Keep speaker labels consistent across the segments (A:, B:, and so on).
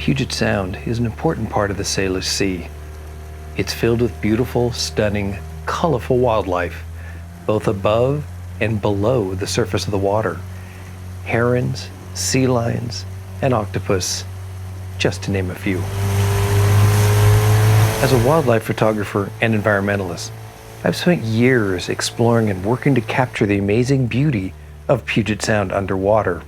A: Puget Sound is an important part of the Salish Sea. It's filled with beautiful, stunning, colorful wildlife, both above and below the surface of the water. Herons, sea lions, and octopus, just to name a few. As a wildlife photographer and environmentalist, I've spent years exploring and working to capture the amazing beauty of Puget Sound underwater.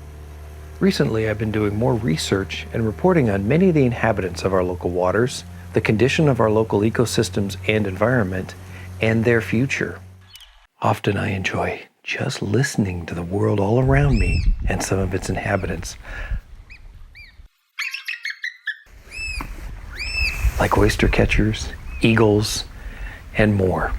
A: Recently, I've been doing more research and reporting on many of the inhabitants of our local waters, the condition of our local ecosystems and environment, and their future. Often I enjoy just listening to the world all around me and some of its inhabitants. Like oyster catchers, eagles, and more.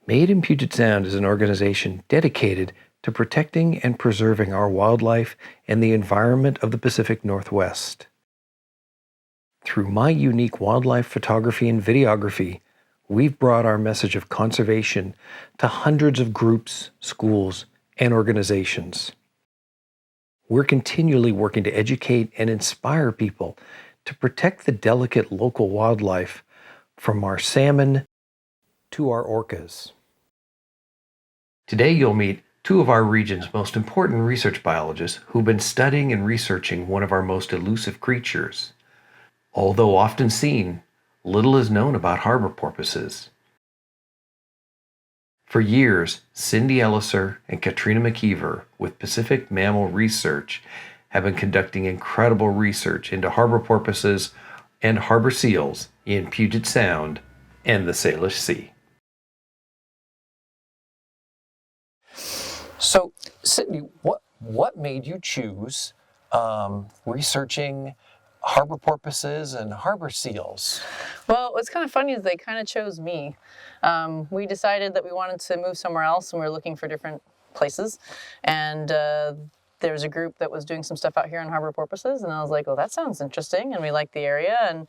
A: Made in Puget Sound is an organization dedicated to protecting and preserving our wildlife and the environment of the Pacific Northwest. Through my unique wildlife photography and videography, we've brought our message of conservation to hundreds of groups, schools, and organizations. We're continually working to educate and inspire people to protect the delicate local wildlife, from our salmon to our orcas. Today you'll meet two of our region's most important research biologists who've been studying and researching one of our most elusive creatures. Although often seen, little is known about harbor porpoises. For years, Cindy Elliser and Katrina McKeever with Pacific Mammal Research have been conducting incredible research into harbor porpoises and harbor seals in Puget Sound and the Salish Sea.
B: So, Cindy, what made you choose researching harbor porpoises and harbor seals?
C: Well, what's kind of funny is they kind of chose me. We decided that we wanted to move somewhere else, and we were looking for different places. And there was a group that was doing some stuff out here on harbor porpoises, and I was like, "Oh, that sounds interesting," and we liked the area, and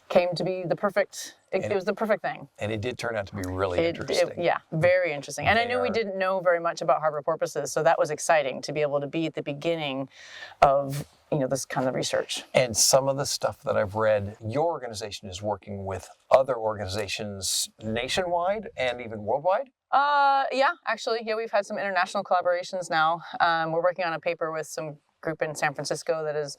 C: came to be the perfect. It was the perfect thing.
B: And it did turn out to be really interesting.
C: Yeah, very interesting. And I knew we didn't know very much about harbor porpoises, so that was exciting to be able to be at the beginning of this kind of research.
B: And some of the stuff that I've read, your organization is working with other organizations nationwide and even worldwide?
C: Yeah, actually, we've had some international collaborations now. We're working on a paper with some group in San Francisco that is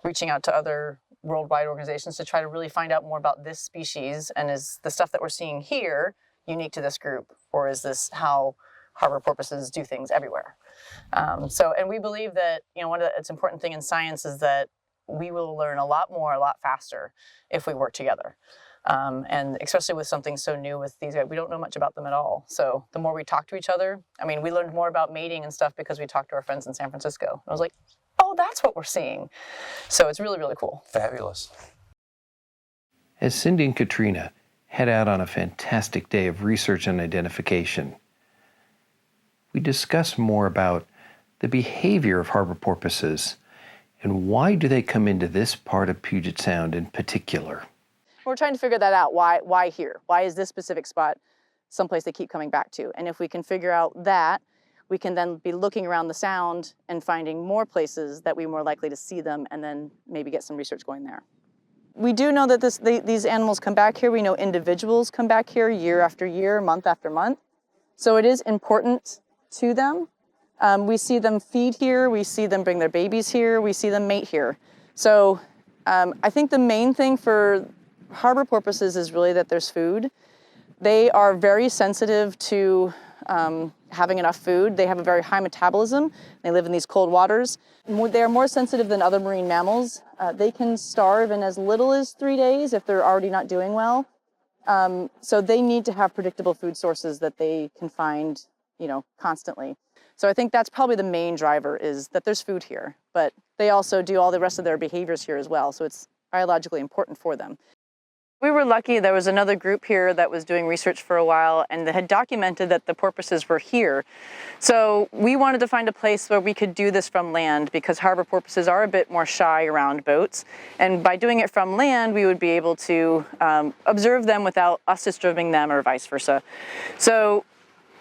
C: reaching out to other worldwide organizations to try to really find out more about this species, and is the stuff that we're seeing here unique to this group, or is this how harbor porpoises do things everywhere? And we believe that one of the important thing in science is that we will learn a lot more, a lot faster if we work together. And especially with something so new with these guys, we don't know much about them at all. So the more we talk to each other, we learned more about mating and stuff because we talked to our friends in San Francisco. I was like, oh, that's what we're seeing. So it's really, really cool.
B: Fabulous.
A: As Cindy and Katrina head out on a fantastic day of research and identification, we discuss more about the behavior of harbor porpoises and why do they come into this part of Puget Sound in particular.
C: We're trying to figure that out. Why here? Why is this specific spot someplace they keep coming back to? And if we can figure out that, we can then be looking around the sound and finding more places that we're more likely to see them, and then maybe get some research going there. We do know that these animals come back here. We know individuals come back here year after year, month after month. So it is important to them. We see them feed here. We see them bring their babies here. We see them mate here. So I think the main thing for harbor porpoises is really that there's food. They are very sensitive to having enough food. They have a very high metabolism. They live in these cold waters. They are more sensitive than other marine mammals. They can starve in as little as 3 days if they're already not doing well. So they need to have predictable food sources that they can find, constantly. So I think that's probably the main driver, is that there's food here, but they also do all the rest of their behaviors here as well. So it's biologically important for them. We were lucky. There was another group here that was doing research for a while and that had documented that the porpoises were here. So we wanted to find a place where we could do this from land because harbor porpoises are a bit more shy around boats. And by doing it from land, we would be able to observe them without us disturbing them or vice versa. So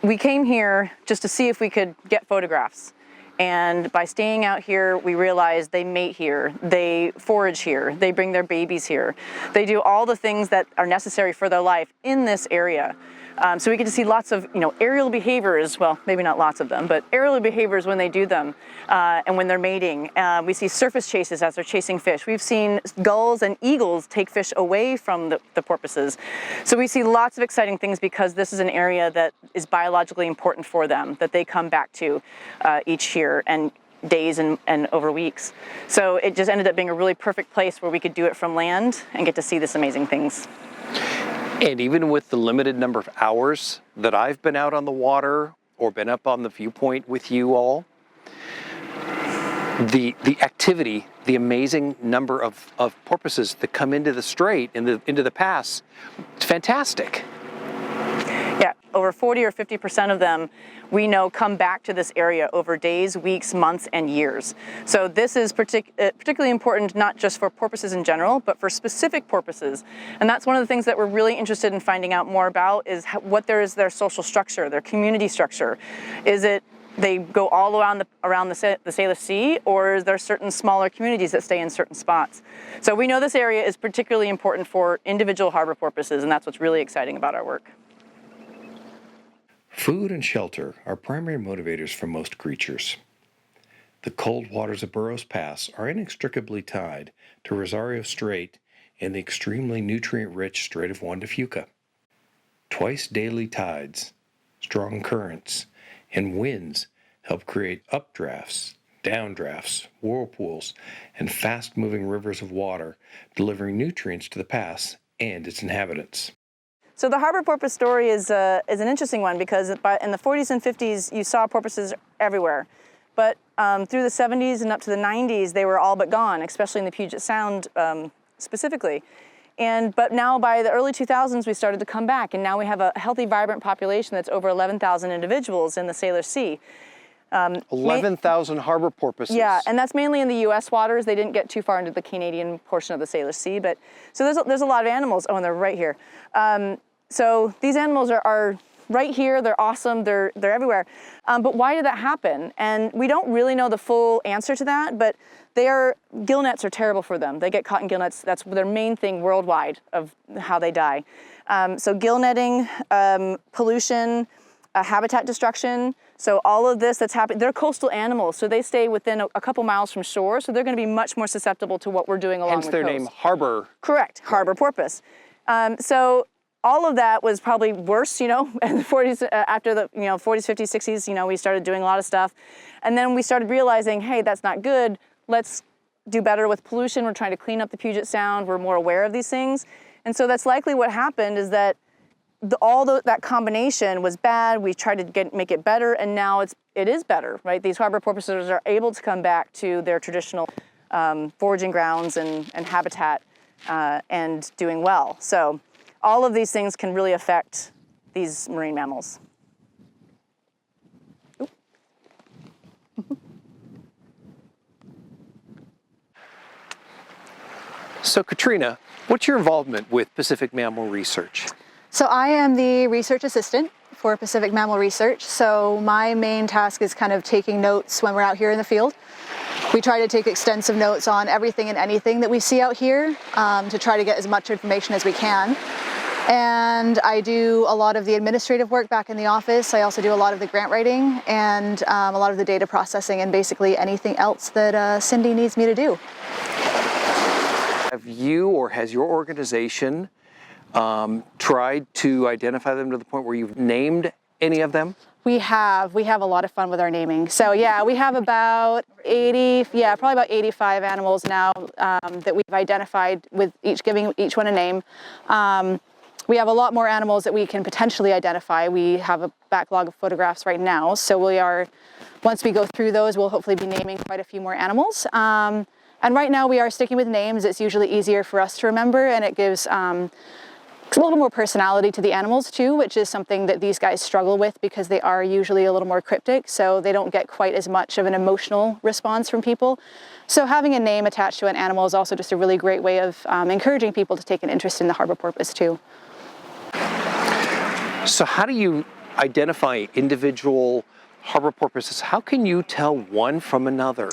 C: we came here just to see if we could get photographs. And by staying out here, we realized they mate here, they forage here, they bring their babies here. They do all the things that are necessary for their life in this area. So we get to see lots of, aerial behaviors, well, maybe not lots of them, but aerial behaviors when they do them and when they're mating. We see surface chases as they're chasing fish. We've seen gulls and eagles take fish away from the porpoises. So we see lots of exciting things because this is an area that is biologically important for them, that they come back to each year and days and over weeks. So it just ended up being a really perfect place where we could do it from land and get to see this amazing things.
B: And even with the limited number of hours that I've been out on the water or been up on the viewpoint with you all, the activity, the amazing number of porpoises that come into the strait, into the pass, it's fantastic.
C: Yeah, over 40 or 50% of them we know come back to this area over days, weeks, months, and years. So this is particularly important not just for porpoises in general, but for specific porpoises. And that's one of the things that we're really interested in finding out more about is what is their social structure, their community structure. Is it they go all around the Salish Sea, or is there certain smaller communities that stay in certain spots? So we know this area is particularly important for individual harbor porpoises, and that's what's really exciting about our work.
A: Food and shelter are primary motivators for most creatures. The cold waters of Burroughs Pass are inextricably tied to Rosario Strait and the extremely nutrient-rich Strait of Juan de Fuca. Twice daily tides, strong currents, and winds help create updrafts, downdrafts, whirlpools, and fast-moving rivers of water, delivering nutrients to the pass and its inhabitants.
C: So the harbor porpoise story is an interesting one because in the 40s and 50s, you saw porpoises everywhere. But through the 70s and up to the 90s, they were all but gone, especially in the Puget Sound specifically. But now by the early 2000s, we started to come back, and now we have a healthy, vibrant population that's over 11,000 individuals in the Salish Sea.
B: 11,000 harbor porpoises.
C: Yeah, and that's mainly in the U.S. waters. They didn't get too far into the Canadian portion of the Salish Sea, but so there's a lot of animals. Oh, and they're right here. So these animals are right here. They're awesome. They're everywhere. But why did that happen? And we don't really know the full answer to that, but gill nets are terrible for them. They get caught in gill nets. That's their main thing worldwide of how they die. So gill netting, pollution, habitat destruction. So all of this that's happening, they're coastal animals, so they stay within a couple miles from shore, so they're going to be much more susceptible to what we're doing along the coast.
B: Hence their name, harbor.
C: Correct, harbor porpoise. So all of that was probably worse, in the 40s, after the 40s, 50s, 60s, we started doing a lot of stuff. And then we started realizing, hey, that's not good. Let's do better with pollution. We're trying to clean up the Puget Sound. We're more aware of these things. And so that's likely what happened is that that combination was bad. We tried to make it better, and now it is better, right? These harbor porpoises are able to come back to their traditional foraging grounds and habitat and doing well. So all of these things can really affect these marine mammals.
B: So Katrina, what's your involvement with Pacific Mammal Research?
D: So I am the research assistant for Pacific Mammal Research. So my main task is kind of taking notes when we're out here in the field. We try to take extensive notes on everything and anything that we see out here to try to get as much information as we can. And I do a lot of the administrative work back in the office. I also do a lot of the grant writing and a lot of the data processing and basically anything else that Cindy needs me to do.
B: Have you or has your organization tried to identify them to the point where you've named any of them?
D: We have a lot of fun with our naming. So yeah, we have about probably about 85 animals now that we've identified with giving each one a name. We have a lot more animals that we can potentially identify. We have a backlog of photographs right now. So once we go through those, we'll hopefully be naming quite a few more animals. And right now we are sticking with names. It's usually easier for us to remember, and it gives a little more personality to the animals too, which is something that these guys struggle with because they are usually a little more cryptic, so they don't get quite as much of an emotional response from people. So having a name attached to an animal is also just a really great way of encouraging people to take an interest in the harbor porpoise too.
B: So how do you identify individual harbor porpoises? How can you tell one from another?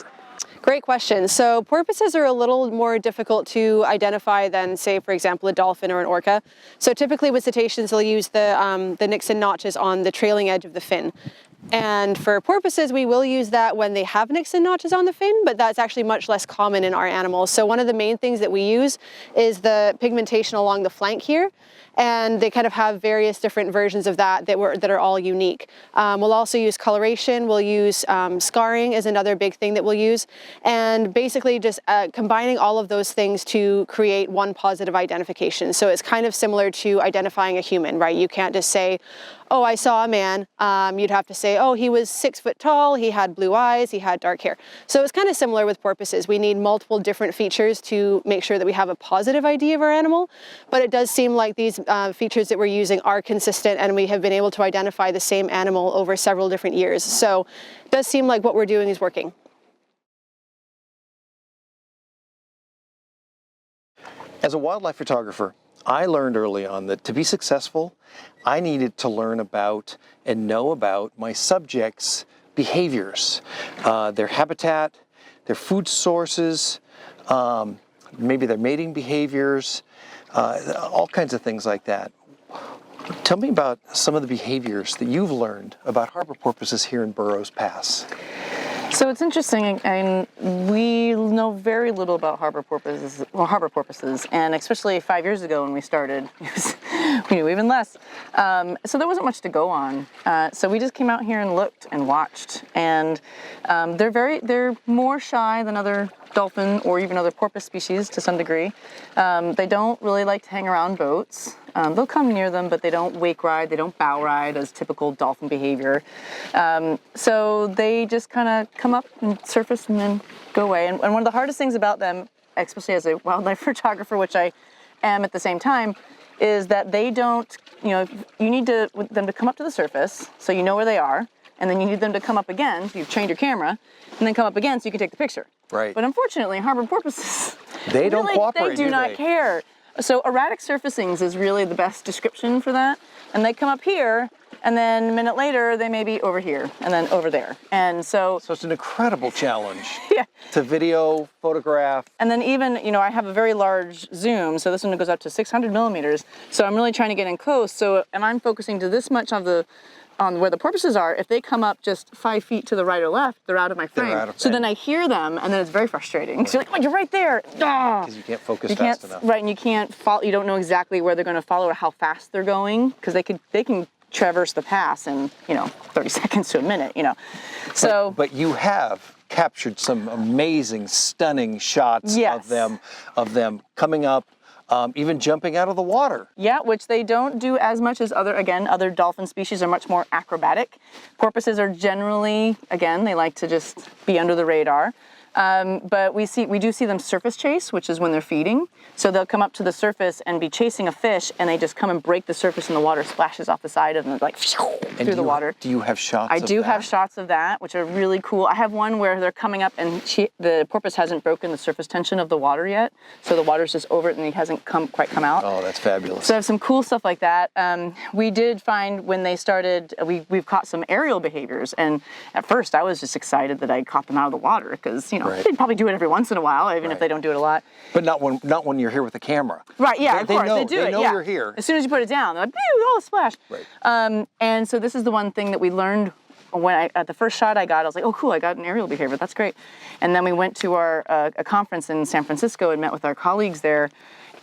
E: Great question. So porpoises are a little more difficult to identify than, say, for example, a dolphin or an orca. So typically with cetaceans, they'll use the Nixon notches on the trailing edge of the fin. And for porpoises, we will use that when they have Nixon notches on the fin, but that's actually much less common in our animals. So one of the main things that we use is the pigmentation along the flank here. And they kind of have various different versions of that that are all unique. We'll also use coloration. We'll use scarring is another big thing that we'll use. And basically just combining all of those things to create one positive identification. So it's kind of similar to identifying a human, right? You can't just say, oh, I saw a man. You'd have to say, oh, he was 6 foot tall, he had blue eyes, he had dark hair. So it's kind of similar with porpoises. We need multiple different features to make sure that we have a positive idea of our animal, but it does seem like these features that we're using are consistent, and we have been able to identify the same animal over several different years. So it does seem like what we're doing is working.
B: As a wildlife photographer, I learned early on that to be successful, I needed to learn about and know about my subjects' behaviors, their habitat, their food sources, maybe their mating behaviors, all kinds of things like that. Tell me about some of the behaviors that you've learned about harbor porpoises here in Burroughs Pass.
C: So it's interesting, and we know very little about harbor porpoises, and especially 5 years ago when we started, we knew even less. So there wasn't much to go on. So we just came out here and looked and watched, and they're more shy than other dolphin or even other porpoise species to some degree. They don't really like to hang around boats. They'll come near them, but they don't wake ride, they don't bow ride as typical dolphin behavior. So they just kind of come up and surface and then go away. And one of the hardest things about them, especially as a wildlife photographer, which I am at the same time, is that they don't, you need them to come up to the surface so you know where they are, and then you need them to come up again, so you've trained your camera, and then come up again so you can take the picture.
B: Right.
C: But unfortunately, harbor porpoises,
B: they don't cooperate,
C: they do not care. So erratic surfacings is really the best description for that. And they come up here, and then a minute later, they may be over here, and then over there. And so
B: it's an incredible challenge
C: yeah.
B: to video, photograph.
C: And then even, I have a very large zoom, so this one goes up to 600 millimeters. So I'm really trying to get in close. So, and I'm focusing to this much on where the porpoises are. If they come up just 5 feet to the right or left, they're out of my frame. So then I hear them, and then it's very frustrating. Right. So you're like, oh, you're right there.
B: Because you can't focus fast enough.
C: Right, and you can't follow. You don't know exactly where they're going to follow or how fast they're going, because they can traverse the pass in 30 seconds to a minute. So.
B: But you have captured some amazing, stunning shots
C: yes.
B: of them coming up. Even jumping out of the water.
C: Yeah, which they don't do as much as other dolphin species are much more acrobatic. Porpoises are generally, they like to just be under the radar. But we do see them surface chase, which is when they're feeding. So they'll come up to the surface and be chasing a fish, and they just come and break the surface, and the water splashes off the side of them, like through the water.
B: Do you have shots
C: I
B: of
C: do
B: that?
C: have shots of that, which are really cool. I have one where they're coming up, and the porpoise hasn't broken the surface tension of the water yet, so the water's just over it, and he hasn't quite come out.
B: Oh, that's fabulous.
C: So I have some cool stuff like that. We did find when they started, we've caught some aerial behaviors, and at first I was just excited that I caught them out of the water, because
B: Right.
C: they'd probably do it every once in a while, even if they don't do it a lot.
B: But not when you're here with the camera.
C: Right, yeah, of course, they do it.
B: They know
C: yeah.
B: you're here.
C: As soon as you put it down, they're like, oh, splash.
B: Right.
C: And so this is the one thing that we learned when at the first shot I got. I was like, oh, cool, I got an aerial behavior. That's great. And then we went to a conference in San Francisco and met with our colleagues there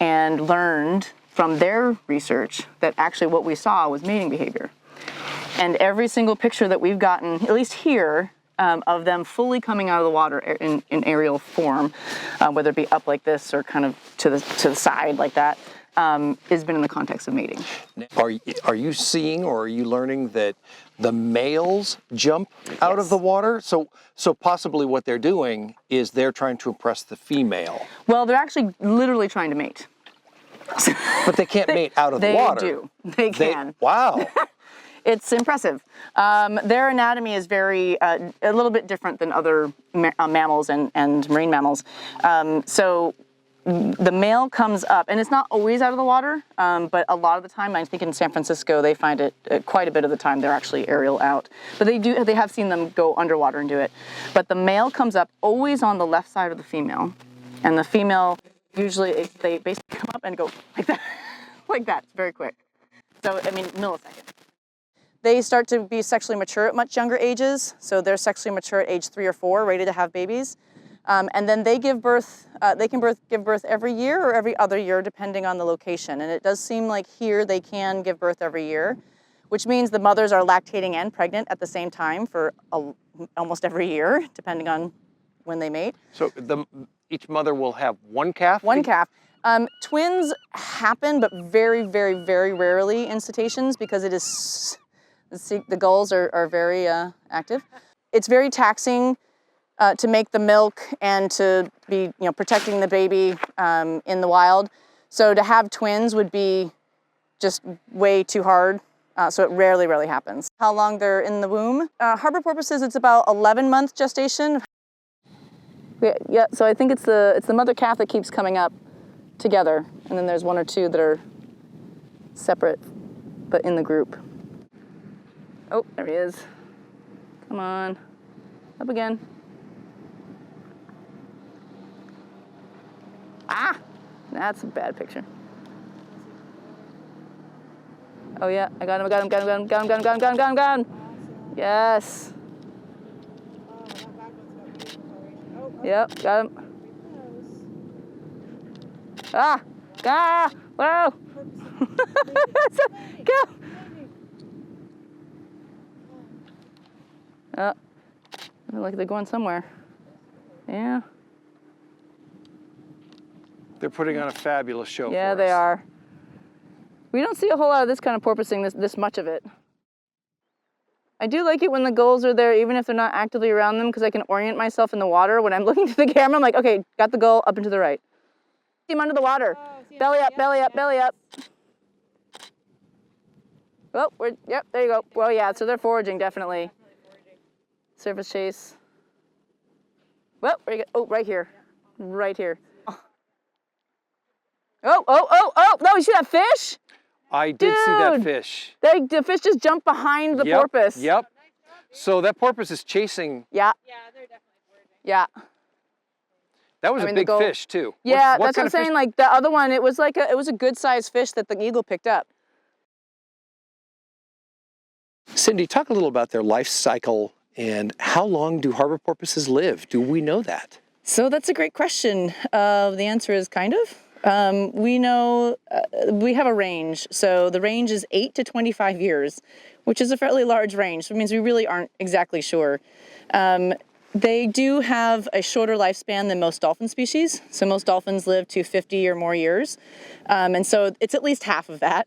C: and learned from their research that actually what we saw was mating behavior. And every single picture that we've gotten, at least here, of them fully coming out of the water in aerial form, whether it be up like this or kind of to the side like that, has been in the context of mating.
B: Are you seeing or are you learning that the males jump out of the water? So possibly what they're doing is they're trying to impress the female.
C: Well, they're actually literally trying to mate.
B: But they can't mate out of the water.
C: They do. They can.
B: Wow.
C: It's impressive. Their anatomy is very, a little bit different than other mammals and marine mammals. So the male comes up, and it's not always out of the water, but a lot of the time, I think in San Francisco, they find it quite a bit of the time they're actually aerial out. But they have seen them go underwater and do it. But the male comes up always on the left side of the female, and the female usually, they basically come up and go like that, like that. It's very quick. So, I mean, millisecond. They start to be sexually mature at much younger ages. So they're sexually mature at age 3 or 4, ready to have babies. And then they give birth, give birth every year or every other year, depending on the location. And it does seem like here they can give birth every year, which means the mothers are lactating and pregnant at the same time for almost every year, depending on when they mate.
B: So each mother will have one calf?
C: One calf. Twins happen, but very, very, very rarely in cetaceans because it is, the gulls are very active. It's very taxing to make the milk and to be, protecting the baby in the wild. So to have twins would be just way too hard. So it rarely happens. How long they're in the womb? Harbor porpoises, it's about 11-month gestation. Yeah, so I think it's the mother calf that keeps coming up together, and then there's 1 or 2 that are separate, but in the group. Oh, there he is. Come on, up again. Ah, that's a bad picture. Oh yeah, I got him. Yes. Yep, got him. Whoa. Go. Look like they're going somewhere. Yeah.
B: They're putting on a fabulous show for us.
C: Yeah, they are. We don't see a whole lot of this kind of porpoising, this much of it. I do like it when the gulls are there, even if they're not actively around them, because I can orient myself in the water. When I'm looking to the camera, I'm like, okay, got the gull up and to the right. See him under the water. Belly up, belly up, belly up. Oh, yep, there you go. Well, yeah, so they're foraging, definitely. Surface chase. Well, where you go? Oh, right here. Right here. Oh, no, you see that fish?
B: I did see that fish.
C: The fish just jumped behind the porpoise.
B: Yep. So that porpoise is chasing.
C: Yeah.
E: Yeah, they're definitely foraging.
C: Yeah.
B: That was a big fish too.
C: Yeah, that's what I'm saying. Like the other one, it was a good sized fish that the eagle picked up.
B: Cindy, talk a little about their life cycle and how long do harbor porpoises live? Do we know that?
C: So that's a great question. The answer is kind of. We know, we have a range. So the range is 8 to 25 years, which is a fairly large range. So it means we really aren't exactly sure. They do have a shorter lifespan than most dolphin species. So most dolphins live to 50 or more years. And so it's at least half of that.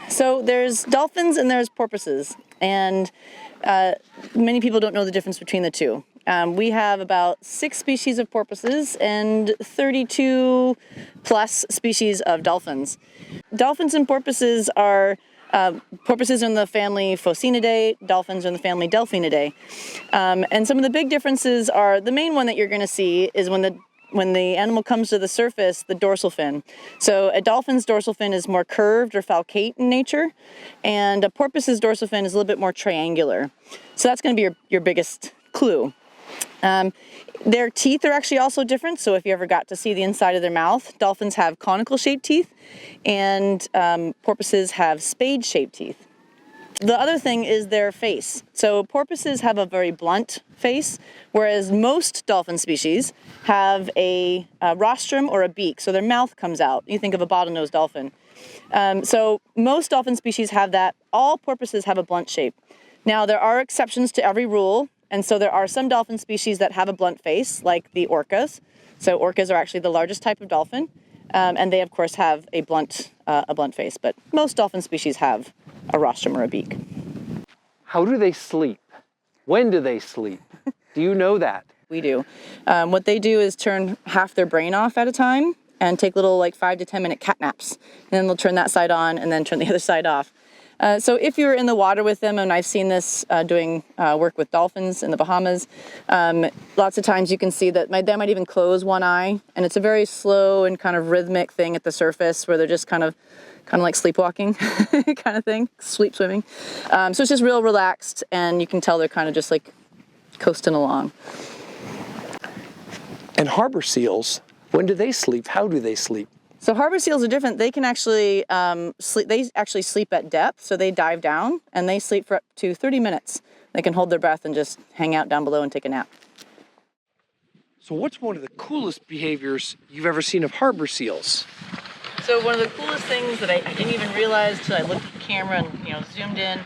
C: So there's dolphins and there's porpoises. And many people don't know the difference between the two. We have about 6 species of porpoises and 32 plus species of dolphins. Dolphins and porpoises are, porpoises are in the family Phocinidae, dolphins are in the family Delphinidae. And some of the big differences are, the main one that you're going to see is when the animal comes to the surface, the dorsal fin. So a dolphin's dorsal fin is more curved or falcate in nature, and a porpoise's dorsal fin is a little bit more triangular. So that's going to be your biggest clue. Their teeth are actually also different. So if you ever got to see the inside of their mouth, dolphins have conical shaped teeth and porpoises have spade shaped teeth. The other thing is their face. So porpoises have a very blunt face, whereas most dolphin species have a rostrum or a beak. So their mouth comes out. You think of a bottlenose dolphin. So most dolphin species have that. All porpoises have a blunt shape. Now there are exceptions to every rule. And so there are some dolphin species that have a blunt face, like the orcas. So orcas are actually the largest type of dolphin. And they, of course, have a blunt face, but most dolphin species have a rostrum or a beak.
B: How do they sleep? When do they sleep? Do you know that?
C: We do. What they do is turn half their brain off at a time and take little 5 to 10 minute cat naps. And then they'll turn that side on and then turn the other side off. So if you're in the water with them, and I've seen this doing work with dolphins in the Bahamas, lots of times you can see that they might even close one eye, and it's a very slow and kind of rhythmic thing at the surface where they're just kind of like sleepwalking kind of thing, sleep swimming. So it's just real relaxed, and you can tell they're kind of just coasting along.
B: And harbor seals, when do they sleep? How do they sleep?
C: So harbor seals are different. They can actually sleep. They actually sleep at depth, so they dive down and they sleep for up to 30 minutes. They can hold their breath and just hang out down below and take a nap.
B: So what's one of the coolest behaviors you've ever seen of harbor seals?
C: So one of the coolest things that I didn't even realize till I looked at the camera and zoomed in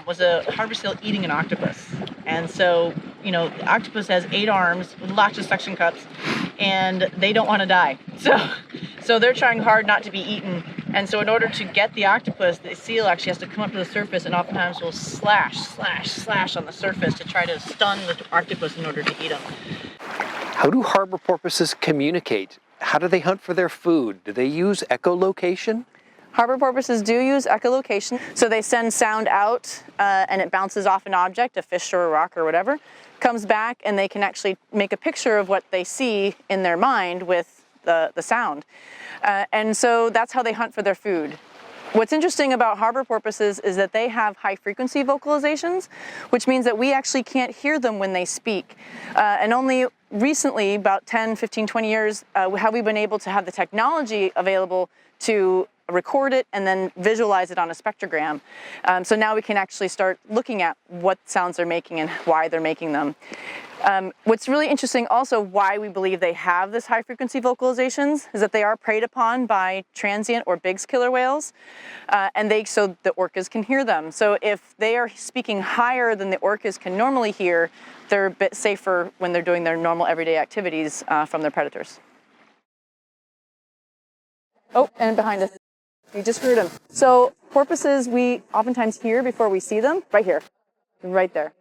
C: was a harbor seal eating an octopus. And so the octopus has 8 arms with lots of suction cups, and they don't want to die. So they're trying hard not to be eaten. And so in order to get the octopus, the seal actually has to come up to the surface and oftentimes will slash on the surface to try to stun the octopus in order to eat them.
B: How do harbor porpoises communicate? How do they hunt for their food? Do they use echolocation?
C: Harbor porpoises do use echolocation. So they send sound out and it bounces off an object, a fish or a rock or whatever, comes back, and they can actually make a picture of what they see in their mind with the sound. And so that's how they hunt for their food. What's interesting about harbor porpoises is that they have high frequency vocalizations, which means that we actually can't hear them when they speak. And only recently, about 10, 15, 20 years, have we been able to have the technology available to record it and then visualize it on a spectrogram. So now we can actually start looking at what sounds they're making and why they're making them. What's really interesting also, why we believe they have this high frequency vocalizations, is that they are preyed upon by transient or big killer whales, so the orcas can hear them. So if they are speaking higher than the orcas can normally hear, they're a bit safer when they're doing their normal everyday activities from their predators. Oh, and behind us. You just heard them. So porpoises we oftentimes hear before we see them, right here, right there.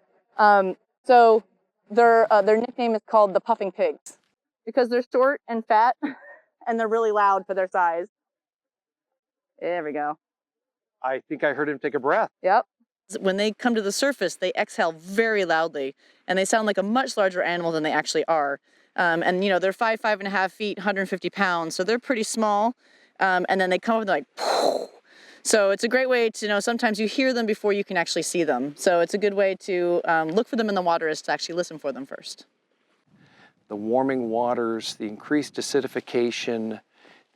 C: So their nickname is called the puffing pigs because they're short and fat and they're really loud for their size. There we go.
B: I think I heard him take a breath.
C: Yep. When they come to the surface, they exhale very loudly and they sound like a much larger animal than they actually are. And they're 5.5 feet, 150 pounds, so they're pretty small. And then they come up and they're like, poof. So it's a great way to sometimes you hear them before you can actually see them. So it's a good way to look for them in the water is to actually listen for them first.
B: The warming waters, the increased acidification,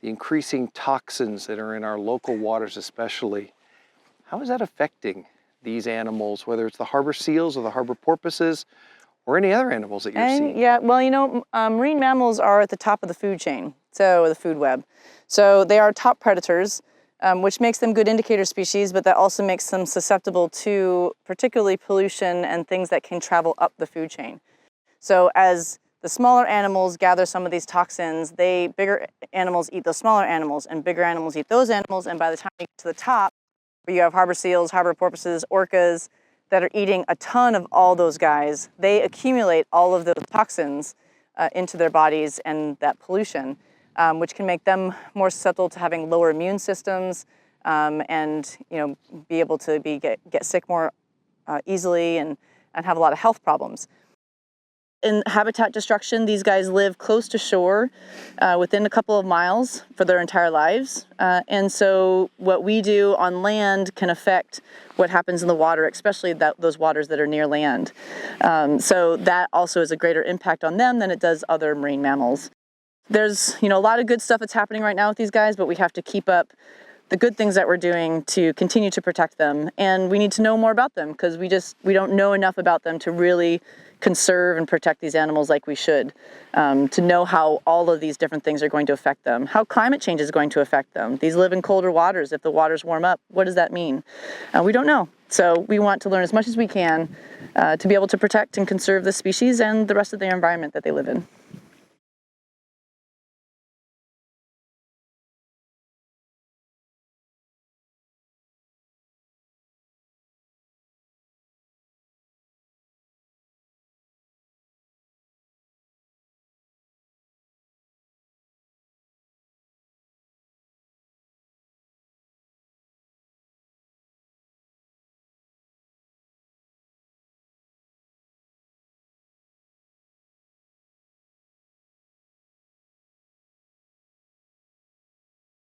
B: the increasing toxins that are in our local waters especially, how is that affecting these animals, whether it's the harbor seals or the harbor porpoises or any other animals that you're seeing?
C: Yeah, well, marine mammals are at the top of the food chain, so the food web. So they are top predators, which makes them good indicator species, but that also makes them susceptible to particularly pollution and things that can travel up the food chain. So as the smaller animals gather some of these toxins, bigger animals eat those smaller animals, and bigger animals eat those animals, and by the time you get to the top, where you have harbor seals, harbor porpoises, orcas, that are eating a ton of all those guys, they accumulate all of those toxins into their bodies and that pollution. Which can make them more susceptible to having lower immune systems and be able to get sick more easily and have a lot of health problems. In habitat destruction, these guys live close to shore within a couple of miles for their entire lives. And so what we do on land can affect what happens in the water, especially those waters that are near land. So that also is a greater impact on them than it does other marine mammals. There's a lot of good stuff that's happening right now with these guys, but we have to keep up the good things that we're doing to continue to protect them. And we need to know more about them because we don't know enough about them to really conserve and protect these animals like we should, to know how all of these different things are going to affect them, how climate change is going to affect them. These live in colder waters. If the waters warm up, what does that mean? We don't know. So we want to learn as much as we can to be able to protect and conserve the species and the rest of the environment that they live in.